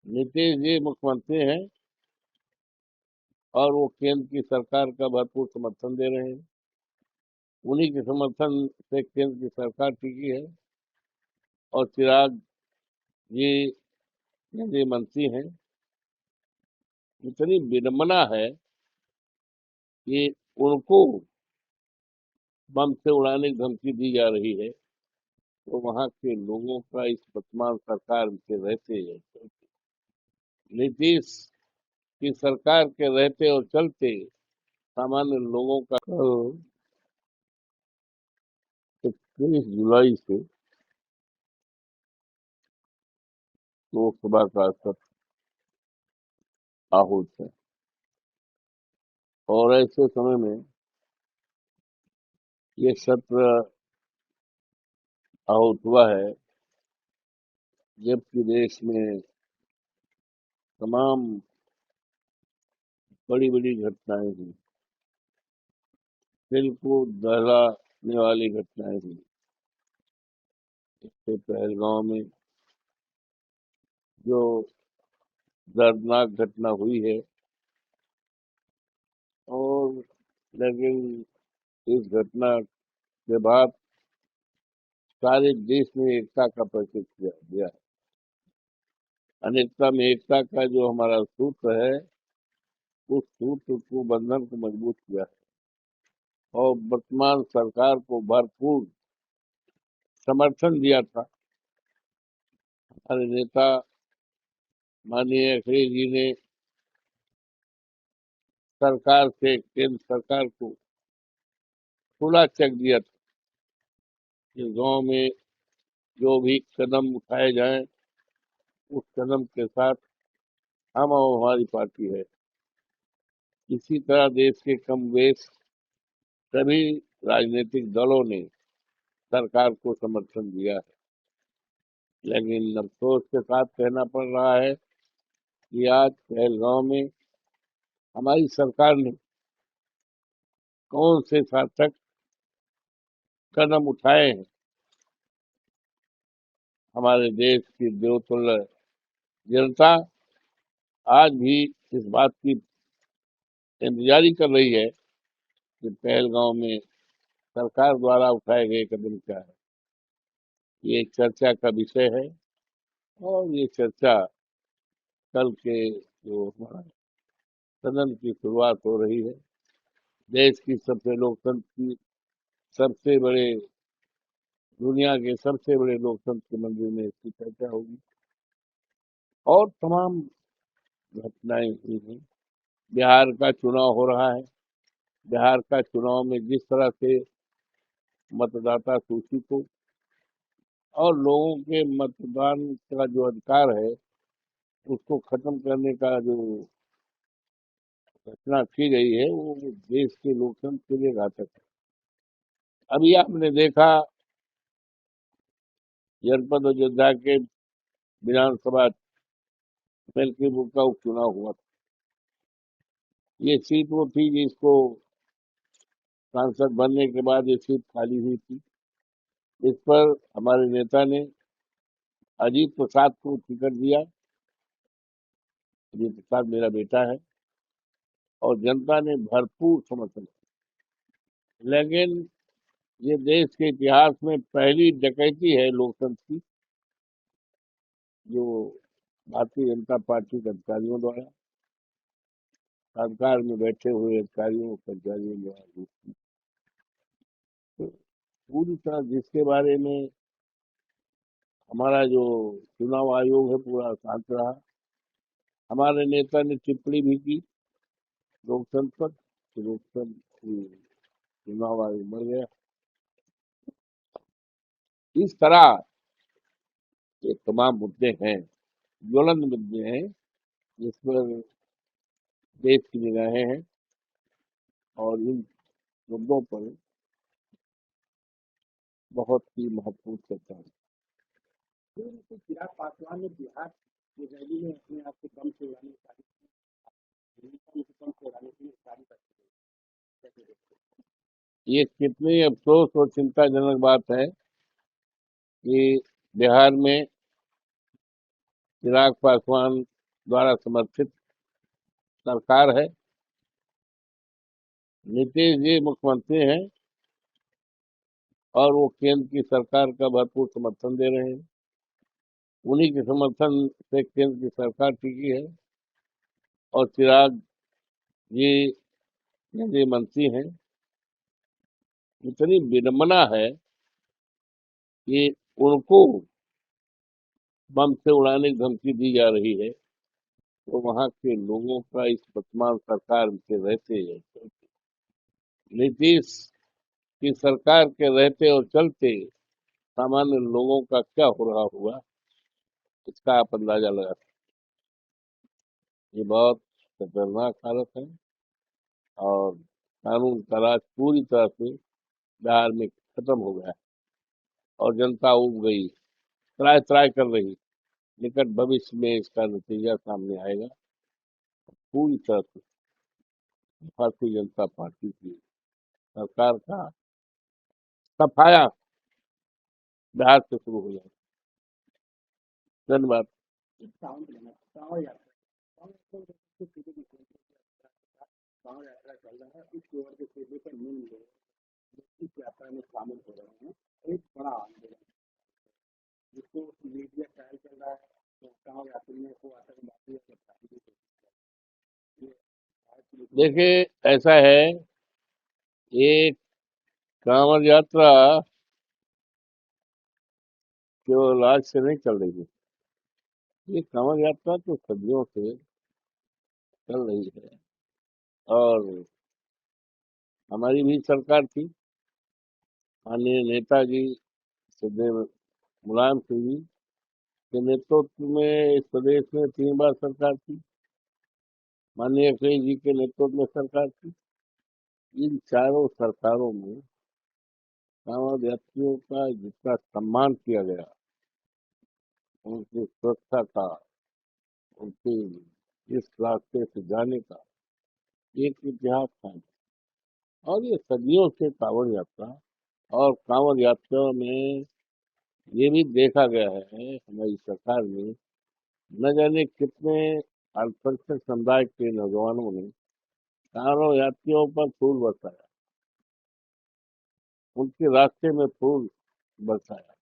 नीतीश जी मुख्यमंत्री हैं और वो केंद्र की सरकार का भरपूर समर्थन दे रहे हैं। उन्हीं के समर्थन से केंद्र की सरकार टिकी है और चिराग जी केंद्रीय मंत्री हैं। इतनी विडंबना है कि उनको बम से उड़ाने की धमकी दी जा रही है, तो वहां के लोगों का इस वर्तमान सरकार के रहते नीतीश की सरकार के रहते और चलते सामान्य लोगों का कल 21 जुलाई से लोकसभा का सत्र आहूत है और ऐसे समय में ये सत्र आहूत हुआ है जबकि देश में तमाम बड़ी बड़ी घटनाएं हुई, दिल को दहलाने वाली घटनाएं हुई। इससे पहलगांव में जो दर्दनाक घटना हुई है, और लेकिन इस घटना के बाद सारे देश में एकता का परिचय दिया। अनेकता में एकता का जो हमारा सूत्र है, उस सूत्र को बंधन को मजबूत किया है और वर्तमान सरकार को भरपूर समर्थन दिया था। हमारे नेता माननीय अखिलेश जी ने सरकार से केंद्र सरकार को खुला चेक दिया था कि गांव में जो भी कदम उठाए जाएं, उस कदम के साथ हम और हमारी पार्टी है। इसी तरह देश के कम बेश सभी राजनीतिक दलों ने सरकार को समर्थन दिया है, लेकिन अफसोस के साथ कहना पड़ रहा है कि आज पहलगांव में हमारी सरकार ने कौन से सार्थक कदम उठाए हैं। हमारे देश की देवतुल्य जनता आज भी इस बात की इंतजारी कर रही है कि पहलगांव में सरकार द्वारा उठाए गए कदम क्या है। ये एक चर्चा का विषय है और ये चर्चा कल के जो हमारा सदन की शुरुआत हो रही है, देश की सबसे लोकतंत्र की सबसे बड़े दुनिया के सबसे बड़े लोकतंत्र के मंदिर में इसकी चर्चा होगी और तमाम घटनाएं हुई हैं। बिहार का चुनाव हो रहा है। बिहार का चुनाव में जिस तरह से मतदाता सूची को और लोगों के मतदान का जो अधिकार है उसको खत्म करने का जो घटना की गई है, वो देश के लोकतंत्र के लिए घातक है। अभी आपने देखा जनपद अयोध्या के विधानसभा मिल्कीपुर का उपचुनाव हुआ था। ये सीट वो थी जिसको सांसद बनने के बाद ये सीट खाली हुई थी। इस पर हमारे नेता ने अजीत प्रसाद को टिकट दिया। अजीत प्रसाद मेरा बेटा है और जनता ने भरपूर समर्थन किया। लेकिन ये देश के इतिहास में पहली डकैती है लोकतंत्र की, जो भारतीय जनता पार्टी के अधिकारियों द्वारा, सरकार में बैठे हुए अधिकारियों कर्मचारियों द्वारा हुई। तो पूरी तरह जिसके बारे में हमारा जो चुनाव आयोग है पूरा शांत रहा। हमारे नेता ने टिप्पणी भी की लोकतंत्र पर कि लोकतंत्र चुनाव आयोग मर गया। इस तरह ये तमाम मुद्दे हैं, ज्वलंत मुद्दे हैं, जिस पर देश की निगाहें हैं और इन मुद्दों पर बहुत ही महत्वपूर्ण चर्चा है। तो चिराग पासवान ने बिहार की रैली में अपने आप को कम से उड़ाने की सारी कैसे देखते हैं? ये कितनी अफसोस और चिंताजनक बात है कि बिहार में चिराग पासवान द्वारा समर्थित सरकार है। नीतीश जी मुख्यमंत्री हैं और वो केंद्र की सरकार का भरपूर समर्थन दे रहे हैं। उन्हीं के समर्थन से केंद्र की सरकार टिकी है और चिराग जी केंद्रीय मंत्री हैं। इतनी विडंबना है कि उनको बम से उड़ाने की धमकी दी जा रही है, तो वहां के लोगों का इस वर्तमान सरकार के रहते नीतीश की सरकार के रहते और चलते सामान्य लोगों का क्या हो रहा हुआ, इसका आप अंदाजा लगा सकते हैं। ये बहुत खतरनाक हालत है और कानून का राज पूरी तरह से बिहार में खत्म हो गया है और जनता उब गई, त्राय त्राय कर रही। निकट भविष्य में इसका नतीजा सामने आएगा। पूरी तरह से भारतीय जनता पार्टी की सरकार का सफाया बिहार से शुरू हो जाएगा। धन्यवाद। सावन लेना कांवड़ यात्रा कांवड़ यात्रा के सीधे कांवड़ यात्रा चल रहा है। इस ओर के सीधे पर मिल लोग इस यात्रा में शामिल हो रहे हैं। एक बड़ा आंदोलन जिसको मीडिया ट्रायल चल रहा है, तो कांवड़ यात्रियों को आतंकवादी और बदनामी की ये भारत की देखिए, ऐसा है, ये कांवड़ यात्रा केवल आज से नहीं चल रही है। ये कांवड़ यात्रा तो सदियों से चल रही है और हमारी भी सरकार थी। माननीय नेताजी सदैव मुलायम सिंह जी के नेतृत्व में इस प्रदेश में 3 बार सरकार थी। माननीय अखिलेश जी के नेतृत्व में सरकार थी। इन चारों सरकारों में कांवड़ यात्रियों का जितना सम्मान किया गया, उनकी सुरक्षा का, उनके इस रास्ते से जाने का एक इतिहास था। और ये सदियों से कांवड़ यात्रा, और कांवड़ यात्रा में ये भी देखा गया है हमारी सरकार में, न जाने कितने अल्पसंख्यक समुदाय के नौजवानों ने कांवड़ यात्रियों पर फूल बरसाया, उनके रास्ते में फूल बरसाया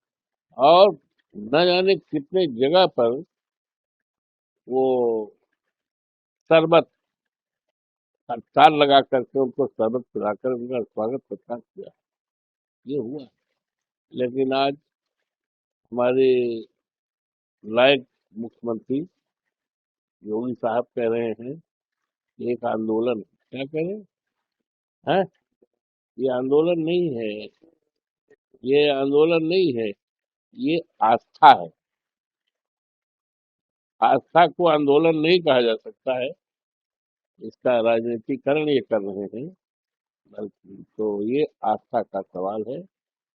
और न जाने कितने जगह पर वो शरबत तार लगा करके उनको शरबत पिलाकर उनका स्वागत सत्कार किया। ये हुआ। लेकिन आज हमारे लायक मुख्यमंत्री योगी साहब कह रहे हैं कि एक आंदोलन, क्या कह रहे हैं? ये आंदोलन नहीं है, ये आंदोलन नहीं है, ये आस्था है। आस्था को आंदोलन नहीं कहा जा सकता है, इसका राजनीतिकरण ये कर रहे हैं। बल्कि तो ये आस्था का सवाल है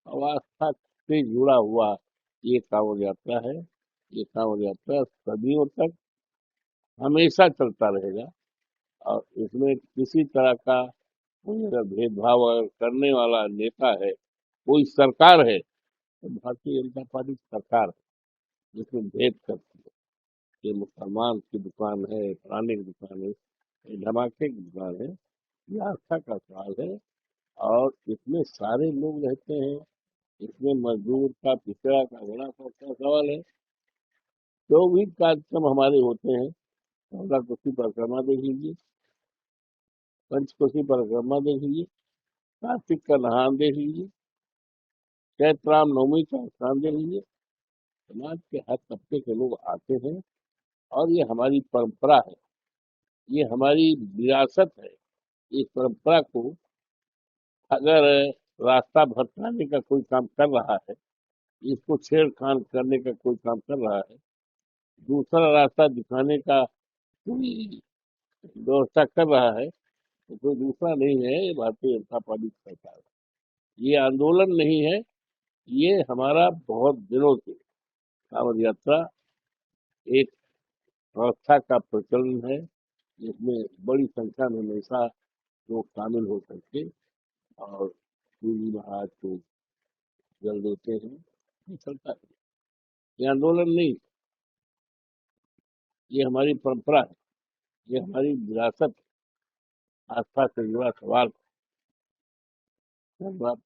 और आस्था से जुड़ा हुआ ये कांवड़ यात्रा है। ये कांवड़ यात्रा सदियों तक हमेशा चलता रहेगा और इसमें किसी तरह का कोई अगर भेदभाव अगर करने वाला नेता है, कोई सरकार है, तो भारतीय जनता पार्टी की सरकार है जिसमें भेद करती है। ये मुसलमान की दुकान है, फलाने की दुकान है, ये धमाके की दुकान है, ये आस्था का सवाल है। और इसमें सारे लोग रहते हैं, इसमें मजदूर का, पिछड़ा का, बड़ा का सवाल है। जो भी कार्यक्रम हमारे होते हैं, गंगा कोसी परिक्रमा देख लीजिए, पंचकोसी परिक्रमा देख लीजिए, कार्तिक का नहान देख लीजिए, चैत्र राम नवमी का स्नान देख लीजिए। समाज के हर तबके के लोग आते हैं और ये हमारी परंपरा है, ये हमारी विरासत है। इस परंपरा को अगर रास्ता भटकाने का कोई काम कर रहा है, इसको छेड़खान करने का कोई काम कर रहा है, दूसरा रास्ता दिखाने का कोई व्यवस्था कर रहा है, तो कोई दूसरा नहीं है, ये भारतीय जनता पार्टी की सरकार है। ये आंदोलन नहीं है, ये हमारा बहुत दिनों से कांवड़ यात्रा एक व्यवस्था का प्रचलन है, जिसमें बड़ी संख्या में हमेशा लोग शामिल हो करके और पूरी महाराज को जल देते हैं। ये चलता है, ये आंदोलन नहीं। ये हमारी परंपरा है, ये हमारी विरासत, आस्था से जुड़ा सवाल। धन्यवाद।